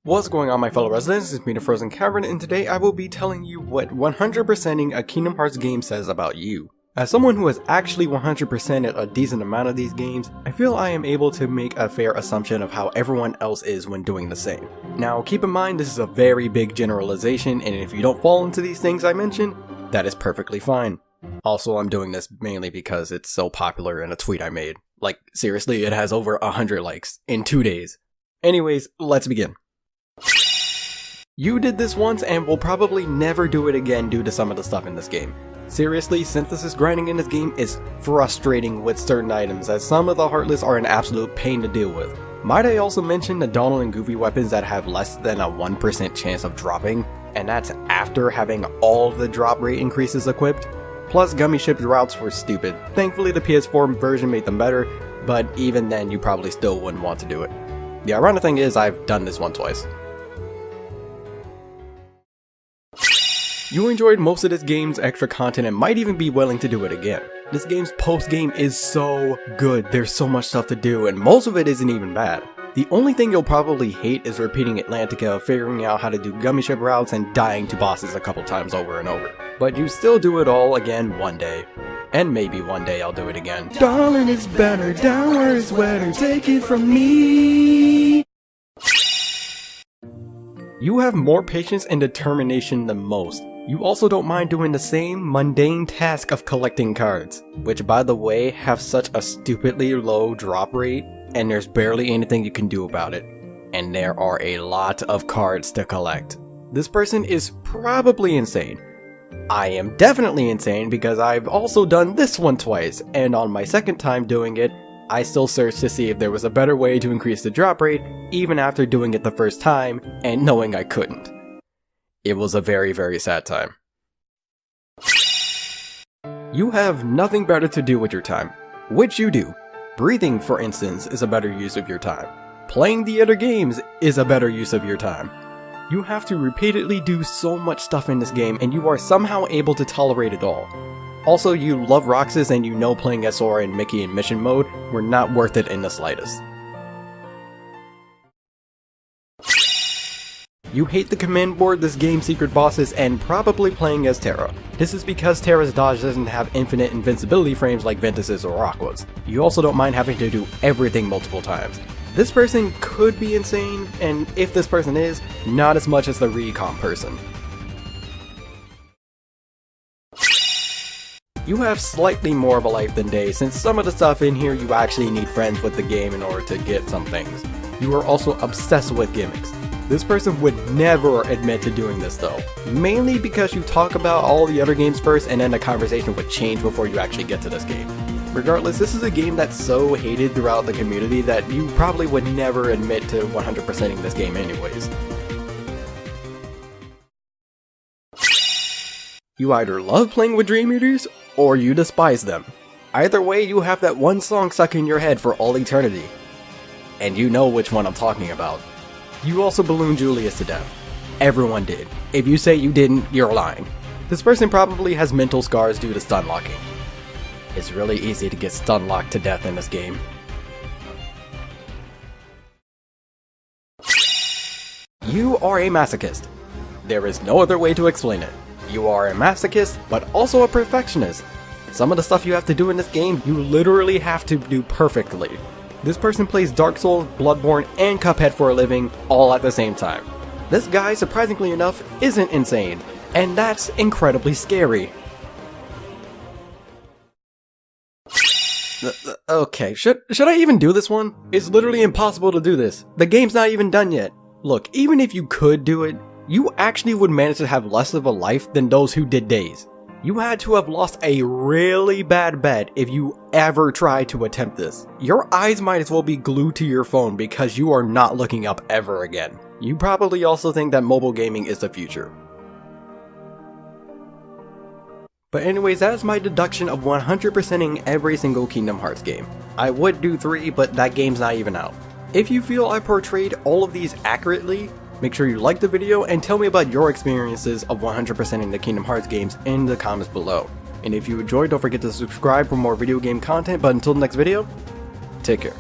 What's going on, my fellow residents? It's me, TheFrozenCavern, and today I will be telling you what 100%ing a Kingdom Hearts game says about you. As someone who has actually 100%ed a decent amount of these games, I feel I am able to make a fair assumption of how everyone else is when doing the same. Now, keep in mind this is a very big generalization, and if you don't fall into these things I mentioned, that is perfectly fine. Also, I'm doing this mainly because it's so popular in a tweet I made. Like, seriously, it has over 100 likes in 2 days. Anyways, let's begin. You did this once and will probably never do it again due to some of the stuff in this game. Seriously, synthesis grinding in this game is frustrating with certain items, as some of the Heartless are an absolute pain to deal with. Might I also mention the Donald and Goofy weapons that have less than a 1% chance of dropping, and that's after having all the drop rate increases equipped? Plus, gummy ship routes were stupid. Thankfully the PS4 version made them better, but even then you probably still wouldn't want to do it. The ironic thing is I've done this one twice. You enjoyed most of this game's extra content and might even be willing to do it again. This game's post-game is so good, there's so much stuff to do, and most of it isn't even bad. The only thing you'll probably hate is repeating Atlantica, figuring out how to do gummy ship routes, and dying to bosses a couple times over and over. But you still do it all again one day. And maybe one day I'll do it again. Darling, it's better, down where it's wetter, take it from me. You have more patience and determination than most. You also don't mind doing the same mundane task of collecting cards, which by the way have such a stupidly low drop rate, and there's barely anything you can do about it. And there are a lot of cards to collect. This person is probably insane. I am definitely insane because I've also done this one twice, and on my second time doing it, I still searched to see if there was a better way to increase the drop rate, even after doing it the first time, and knowing I couldn't. It was a very, very sad time. You have nothing better to do with your time, which you do. Breathing, for instance, is a better use of your time. Playing the other games is a better use of your time. You have to repeatedly do so much stuff in this game, and you are somehow able to tolerate it all. Also, you love Roxas, and you know playing as Sora and Mickey in mission mode were not worth it in the slightest. You hate the command board, this game's secret bosses, and probably playing as Terra. This is because Terra's dodge doesn't have infinite invincibility frames like Ventus's or Aqua's. You also don't mind having to do everything multiple times. This person could be insane, and if this person is, not as much as the recon person. You have slightly more of a life than Day, since some of the stuff in here you actually need friends with the game in order to get some things. You are also obsessed with gimmicks. This person would never admit to doing this though, mainly because you talk about all the other games first and then the conversation would change before you actually get to this game. Regardless, this is a game that's so hated throughout the community that you probably would never admit to 100%ing this game anyways. You either love playing with Dream Eaters, or you despise them. Either way, you have that one song stuck in your head for all eternity. And you know which one I'm talking about. You also ballooned Julius to death. Everyone did. If you say you didn't, you're lying. This person probably has mental scars due to stun locking. It's really easy to get stun locked to death in this game. You are a masochist. There is no other way to explain it. You are a masochist, but also a perfectionist. Some of the stuff you have to do in this game, you literally have to do perfectly. This person plays Dark Souls, Bloodborne, and Cuphead for a living, all at the same time. This guy, surprisingly enough, isn't insane, and that's incredibly scary. Okay, should I even do this one? It's literally impossible to do this. The game's not even done yet. Look, even if you could do it, you actually would manage to have less of a life than those who did Days. You had to have lost a really bad bet if you ever try to attempt this. Your eyes might as well be glued to your phone because you are not looking up ever again. You probably also think that mobile gaming is the future. But anyways, that is my deduction of 100%ing every single Kingdom Hearts game. I would do 3, but that game's not even out. If you feel I portrayed all of these accurately, make sure you like the video and tell me about your experiences of 100%ing the Kingdom Hearts games in the comments below. And if you enjoyed, don't forget to subscribe for more video game content, but until the next video, take care.